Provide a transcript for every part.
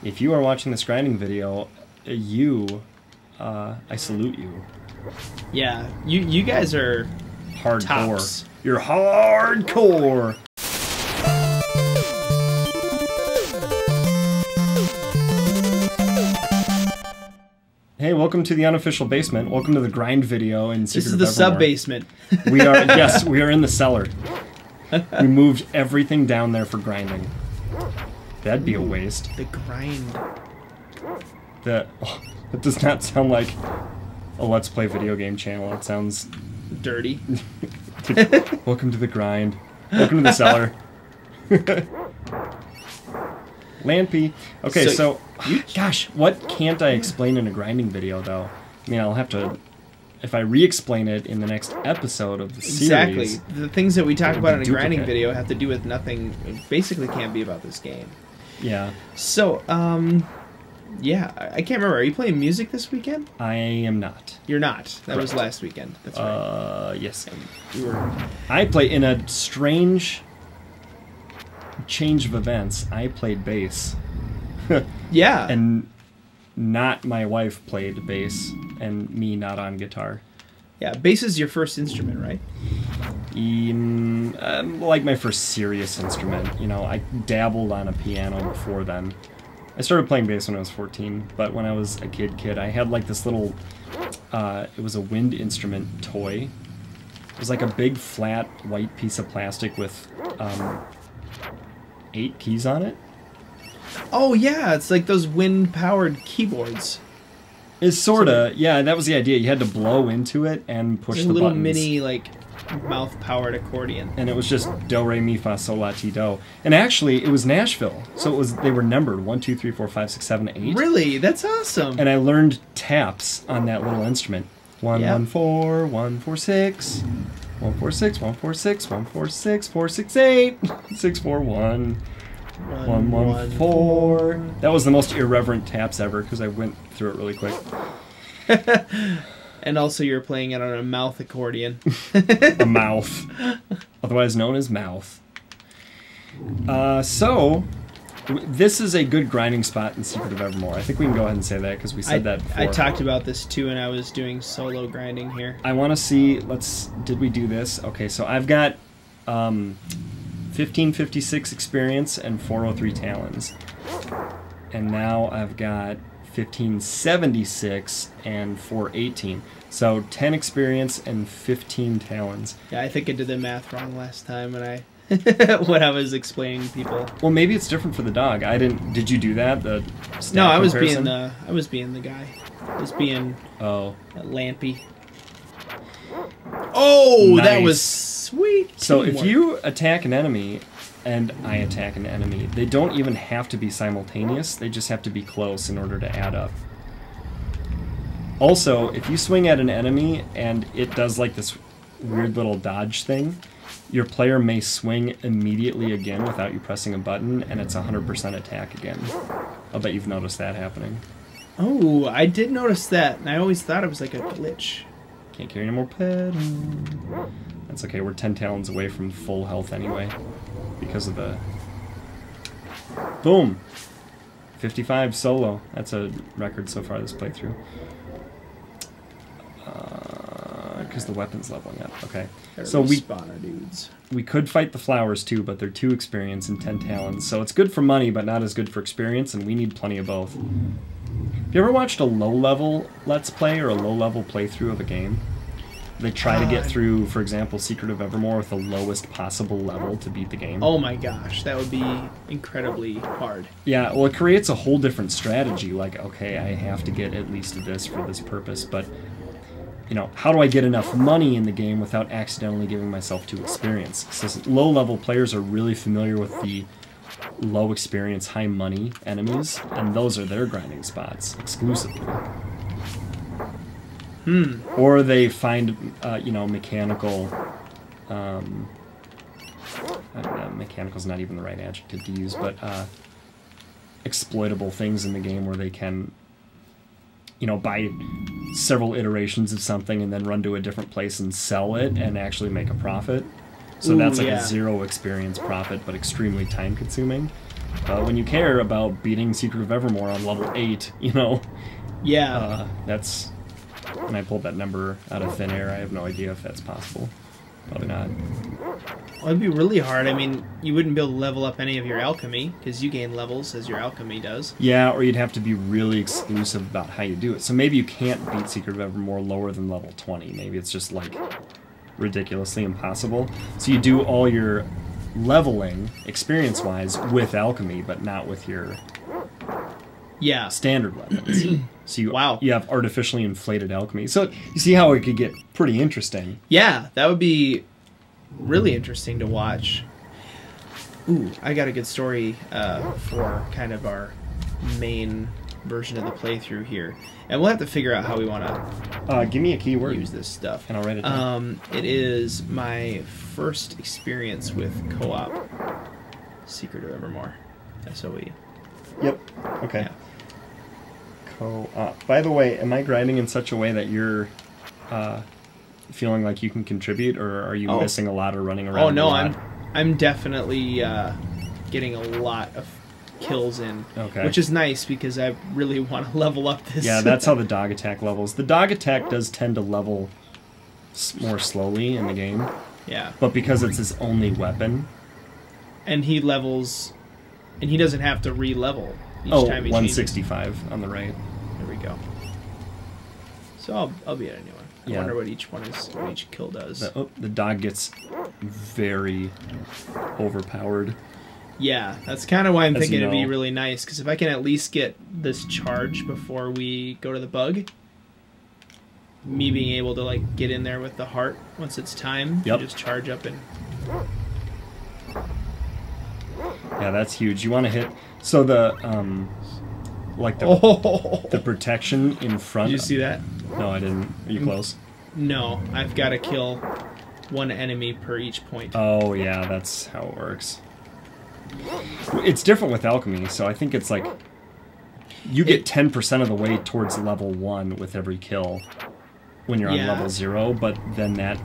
if you are watching this grinding video, I salute you. Yeah, you guys are hardcore. Tops. You're hardcore. Hey, welcome to the unofficial basement. Welcome to the grind video in Secret This is of the Evermore. sub-basement. We are, yes, we are in the cellar. We moved everything down there for grinding. That'd be a waste. The grind. That does not sound like a Let's Play video game channel. It sounds dirty. Welcome to the grind. Welcome to the cellar. Lanpy. Okay, so gosh, what can't I explain in a grinding video, though? I mean, I'll have to, if I re-explain it in the next episode of the series. Exactly. The things that we talk about in a grinding video have to do with nothing. It basically can't be about this game. Yeah. So, yeah, I can't remember. Are you playing music this weekend? I am not. You're not. That was last weekend. That's right. Yes. You were. I play in a strange change of events. I played bass. Yeah. And not my wife played bass, and me not on guitar. Yeah, bass is your first instrument, right? Like my first serious instrument. You know, I dabbled on a piano before then. I started playing bass when I was 14, but when I was a kid, I had like this little, it was a wind instrument toy. It was like a big flat white piece of plastic with 8 keys on it. Oh yeah, it's like those wind-powered keyboards. It's sorta, yeah, that was the idea. You had to blow into it and push the buttons. A little mini, like, mouth-powered accordion. And it was just do, re, mi, fa, sol, la, ti, do. And actually, it was Nashville. So it was, they were numbered 1, 2, 3, 4, 5, 6, 7, 8. Really? That's awesome. And I learned taps on that little instrument. 1, 1, 4, 1, 4, 6. 1, 4, 6, 1, 4, 6, 1, 4, 6, 4, 6, 8. 6, 4, 1. 1, 1, 4. That was the most irreverent taps ever because I went through it really quick. And also you're playing it on a mouth accordion. A mouth. Otherwise known as mouth. So, this is a good grinding spot in Secret of Evermore. I think we can go ahead and say that because we said that before. I talked about this too when I was doing solo grinding here. I want to see, did we do this? Okay, so I've got 1556 experience and 403 talons. And now I've got 1576 and 418. So 10 experience and 15 talons. Yeah, I think I did the math wrong last time when I when I was explaining to people. Well, maybe it's different for the dog. I didn't. Did you do that? No, I was being the guy. I was being Lanpy. Oh, nice. That was sweet. So if you attack an enemy and I attack an enemy, they don't even have to be simultaneous. They just have to be close in order to add up. Also, if you swing at an enemy and it does like this weird little dodge thing, your player may swing immediately again without you pressing a button, and it's 100% attack again. I'll bet you've noticed that happening. Oh, I did notice that, and I always thought it was like a glitch. Can't carry any more petals. That's okay, we're 10 talons away from full health anyway. Because of the... Boom! 55 solo. That's a record so far this playthrough. Because the weapon's leveling up. Okay. So we could fight the flowers too, but they're 2 experience and 10 talons. So it's good for money, but not as good for experience, and we need plenty of both. Have you ever watched a low-level Let's Play or a low-level playthrough of a game? They try to get through, for example, Secret of Evermore with the lowest possible level to beat the game. Oh my gosh, that would be incredibly hard. Yeah, well, it creates a whole different strategy. Like, okay, I have to get at least this for this purpose, but, you know, how do I get enough money in the game without accidentally giving myself 2 experience? So low-level players are really familiar with the low experience, high money enemies, and those are their grinding spots exclusively. Or they find, you know, mechanical, I don't know, mechanical's not even the right adjective to use, but exploitable things in the game where they can, you know, buy several iterations of something and then run to a different place and sell it and actually make a profit. So that's like a 0 experience profit, but extremely time consuming. when you care about beating Secret of Evermore on level 8, you know. Yeah. That's... And I pulled that number out of thin air. I have no idea if that's possible. Probably not. Well, it'd be really hard. I mean, you wouldn't be able to level up any of your alchemy, because you gain levels as your alchemy does. Yeah, or you'd have to be really exclusive about how you do it. So maybe you can't beat Secret of Evermore lower than level 20. Maybe it's just, like, ridiculously impossible. So you do all your leveling, experience-wise, with alchemy, but not with your standard weapons. So you have artificially inflated alchemy. So you see how it could get pretty interesting. Yeah, that would be really interesting to watch. Ooh, I got a good story for kind of our main version of the playthrough here. And we'll have to figure out how we want to give me a keyword. Use this stuff. And I'll write it down. It is my first experience with co-op Secret of Evermore. SOE. Yep. Okay. Yeah. Co-op. By the way, am I grinding in such a way that you're feeling like you can contribute, or are you missing a lot or running around? Oh no, I'm definitely getting a lot of kills in, which is nice because I really want to level up this. Yeah, that's how the dog attack levels. The dog attack does tend to level more slowly in the game. Yeah. But because it's his only weapon. And he levels, and he doesn't have to re-level each time he 165 changes. On the right. There we go. So I'll be at a new one. I wonder what each one is, what each kill does. The dog gets very overpowered. Yeah, that's kind of why I'm thinking it'd be really nice, because if I can at least get this charge before we go to the bug, me being able to like get in there with the heart once it's time, just charge up and... Yeah, that's huge. You want to hit... So the, like the protection in front... Did you see that? No, I didn't. Are you close? No, I've got to kill one enemy per each point. Oh, yeah, that's how it works. It's different with alchemy, so I think it's like you get 10% of the way towards level 1 with every kill when you're on level 0, but then that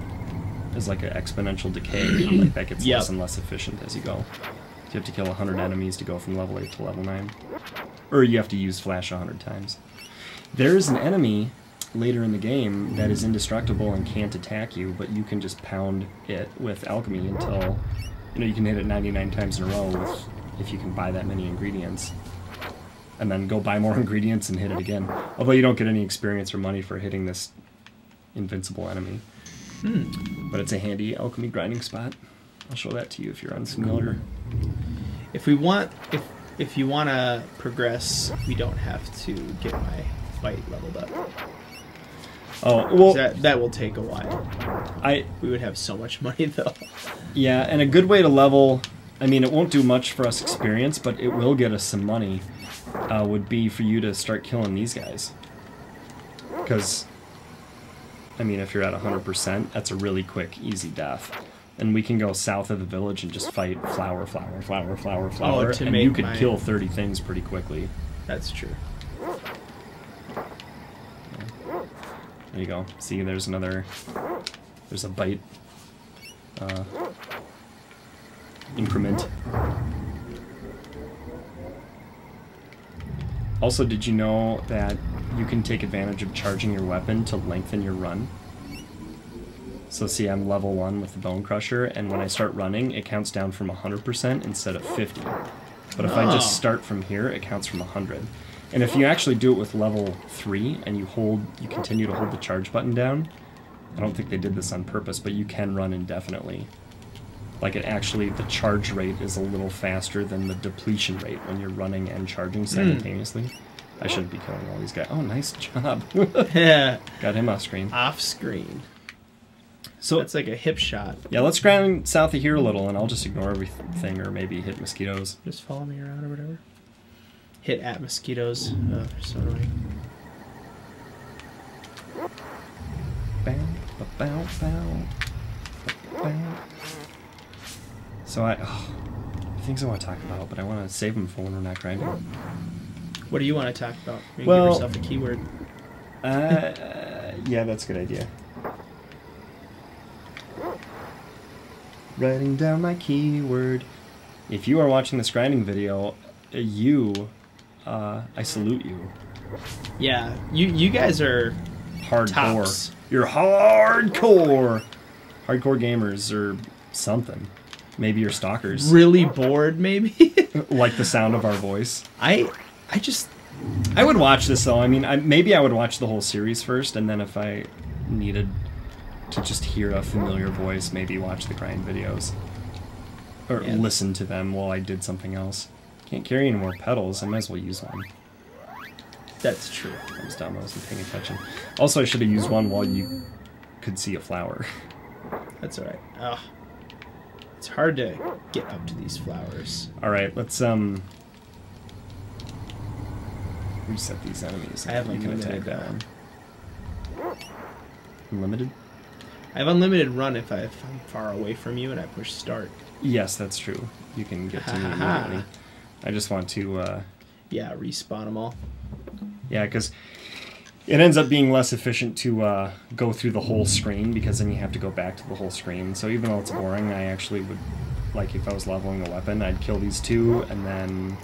is like an exponential decay. Like that gets less and less efficient as you go. So you have to kill 100 enemies to go from level 8 to level 9. Or you have to use flash 100 times. There's an enemy later in the game that is indestructible and can't attack you, but you can just pound it with alchemy until... You know, you can hit it 99 times in a row if you can buy that many ingredients. And then go buy more ingredients and hit it again. Although you don't get any experience or money for hitting this invincible enemy. But it's a handy alchemy grinding spot. I'll show that to you if you're unfamiliar. If you want to progress, we don't have to get my fight leveled up. Oh, well... That will take a while. We would have so much money, though. Yeah, and a good way to level... I mean, it won't do much for us experience, but it will get us some money, would be for you to start killing these guys. Because, I mean, if you're at 100%, that's a really quick, easy death. And we can go south of the village and just fight flower, and you could kill 30 things pretty quickly. That's true. There you go. See, there's a bite increment. Also, did you know that you can take advantage of charging your weapon to lengthen your run? So see, I'm level 1 with the Bone Crusher, and when I start running, it counts down from 100% instead of 50. But if I just start from here, it counts from 100. And if you actually do it with level 3 and you continue to hold the charge button down, I don't think they did this on purpose, but you can run indefinitely. Like the charge rate is a little faster than the depletion rate when you're running and charging simultaneously. I shouldn't be killing all these guys. Oh, nice job. Yeah. Got him off screen. Off screen. So it's like a hip shot. Yeah, let's grind south of here a little, and I'll just ignore everything, or maybe hit mosquitoes. Just follow me around or whatever. Hit at mosquitoes. Oh, they're so annoying. So things I want to talk about, but I want to save them for when we're not grinding. What do you want to talk about? Maybe give yourself a keyword. Yeah, that's a good idea. Writing down my keyword. if you are watching this grinding video, I salute you. Yeah, you guys are Hardcore. tops. You're hardcore. Hardcore gamers or something. Maybe you're stalkers. Really bored, maybe? Like the sound of our voice. I would watch this though. I mean, maybe I would watch the whole series first, and then if I needed to just hear a familiar voice, maybe watch the grind videos. Or listen to them while I did something else. Can't carry any more pedals. I might as well use one. That's true. I was dumb. I wasn't paying attention. Also, I should have used one while you could see a flower. That's alright. Oh, it's hard to get up to these flowers. Alright, let's reset these enemies. I have you can attack unlimited, that one. Unlimited? I have unlimited run if I'm far away from you and I push start. Yes, that's true. You can get to me immediately. I just want to... yeah, respawn them all. Yeah, because it ends up being less efficient to go through the whole screen, because then you have to go back to the whole screen. So even though it's boring, I actually would, like if I was leveling a weapon, I'd kill these two and then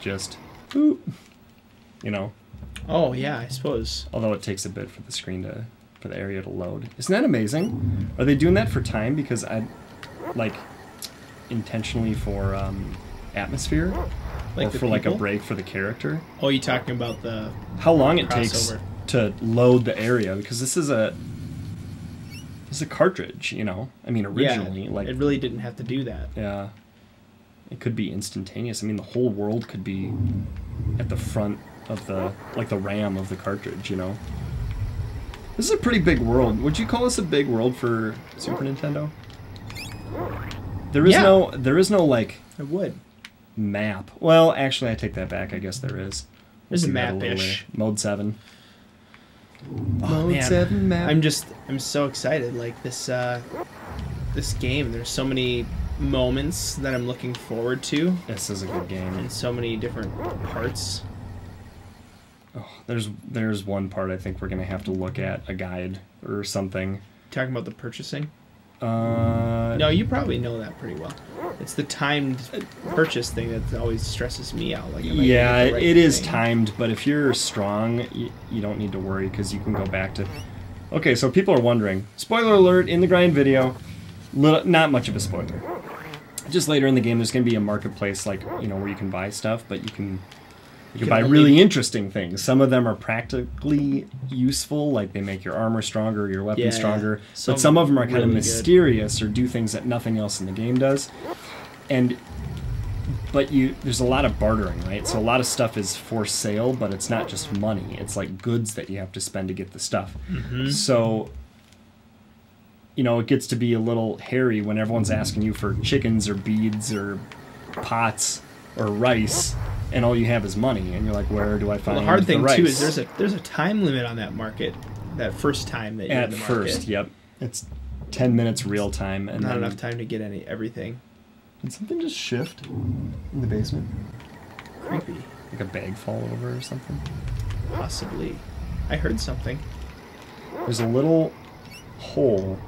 just, boop, you know. Oh, yeah, I suppose. Although it takes a bit for the screen to, for the area to load. Isn't that amazing? Are they doing that for time? Because I, like, intentionally for atmosphere? Like or for like a break for the character? Oh, you talking about the how long it crossover takes to load the area, because this is a cartridge, you know. I mean, originally, like it really didn't have to do that. Yeah, it could be instantaneous. I mean, the whole world could be at the front of the the RAM of the cartridge, you know. This is a pretty big world. Would you call this a big world for Super Nintendo? There is no like I would. map. Well, actually, I take that back. I guess there is. There's a see that map-ish. later. Mode 7. Oh, Mode 7 map. I'm so excited. Like this game. There's so many moments that I'm looking forward to. This is a good game. And so many different parts. Oh, there's one part I think we're gonna have to look at a guide or something. Talking about the purchasing. No, you probably know that pretty well. It's the timed purchase thing that always stresses me out. Like, yeah, it is timed, but if you're strong, you don't need to worry, because you can go back to... Okay, so people are wondering. Spoiler alert, in the grind video, not much of a spoiler. Just later in the game, there's going to be a marketplace, like, you know, where you can buy stuff, but you can buy really interesting things. Some of them are practically useful, like they make your armor stronger, your weapon stronger. But some of them are kind of mysterious or do things that nothing else in the game does. But there's a lot of bartering, right? So a lot of stuff is for sale, but it's not just money. It's like goods that you have to spend to get the stuff. Mm-hmm. So, you know, it gets to be a little hairy when everyone's asking you for chickens or beads or pots or rice, and all you have is money, and you're like, where do I find the rice? The hard thing too is there's a time limit on that market. That first time that you're in the market. At first, yep, it's 10 minutes real time, and not enough time to get everything. Did something just shift in the basement? Creepy. Like a bag fall over or something? Possibly. I heard something. There's a little hole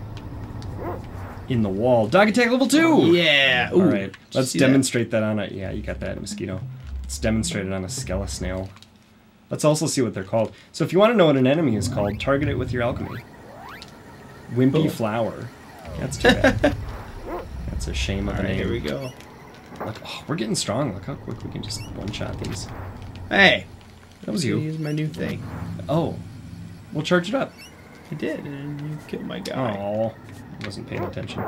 in the wall. Dog attack level 2! Yeah! Ooh, alright, let's demonstrate that on a... Yeah, you got that, mosquito. Let's demonstrate it on a Skelisnail. Let's also see what they're called. So if you want to know what an enemy is called, target it with your alchemy. Wimpy Flower. That's too bad. That's a shame of a name. Here we go. Look, oh, we're getting strong. Look how quick we can just one-shot these. Hey! That was you. Use my new thing. Oh. We'll charge it up. I did, and you killed my guy. Oh. I wasn't paying attention.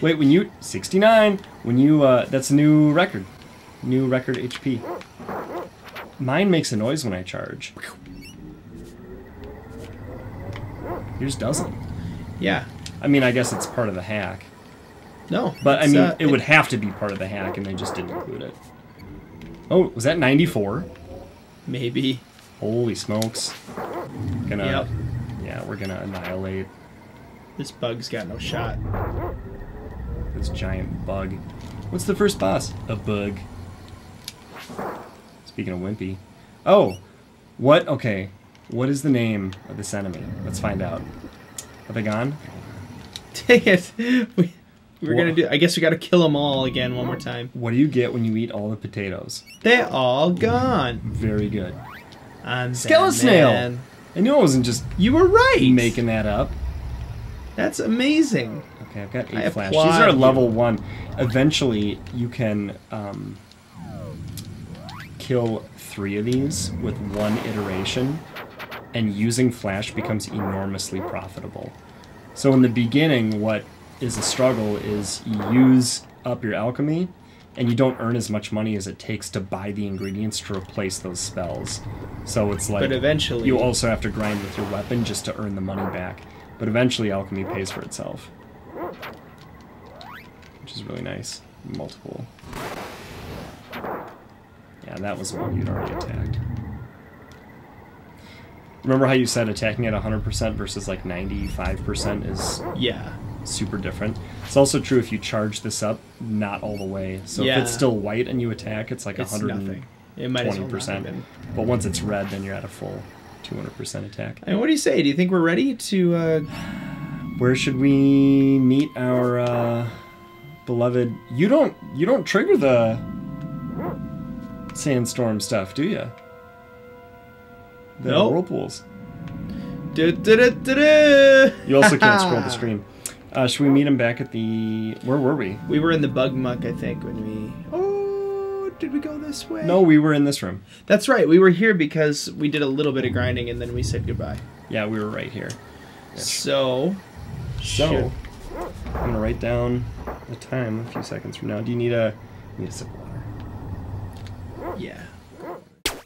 Wait, when you... 69! When you, that's a new record. New record HP. Mine makes a noise when I charge. Yours doesn't. Yeah. I mean, I guess it's part of the hack. No. But, I mean, it would have to be part of the hack, and they just didn't include it. Oh, was that 94? Maybe. Holy smokes. Yep. Yeah, we're gonna annihilate. This bug's got no shot. This giant bug. What's the first boss? A bug. Speaking of wimpy. Oh! What? Okay. What is the name of this enemy? Let's find out. Are they gone? Dang it! we're gonna do. I guess we gotta kill them all again one more time. What do you get when you eat all the potatoes? They're all gone. Very good. I'm Snail. I knew I wasn't just. You were right. Making that up. That's amazing. Okay, I've got 8 flash. These are level 1. Eventually, you can kill 3 of these with 1 iteration, and using flash becomes enormously profitable. So in the beginning, what is a struggle is you use up your alchemy, and you don't earn as much money as it takes to buy the ingredients to replace those spells. So it's like, but eventually you also have to grind with your weapon just to earn the money back. But eventually alchemy pays for itself, which is really nice. Multiple. Yeah, that was the one you'd already attacked. Remember how you said attacking at 100% versus like 95% is super different? It's also true if you charge this up not all the way. So if it's still white and you attack, it's like 120%. It might as well not have. But once it's red, then you're at a full 200% attack. I mean, what do you say? Do you think we're ready to... Where should we meet our beloved... You don't trigger the sandstorm stuff, do you? The whirlpools. You also can't scroll the screen. Should we meet him back at the... Where were we? We were in the bug muck, I think, when we... Oh, did we go this way? No, we were in this room. That's right. We were here because we did a little bit of grinding and then we said goodbye. Yeah, we were right here. So I'm going to write down the time a few seconds from now. Do you need a sip of water? Yeah.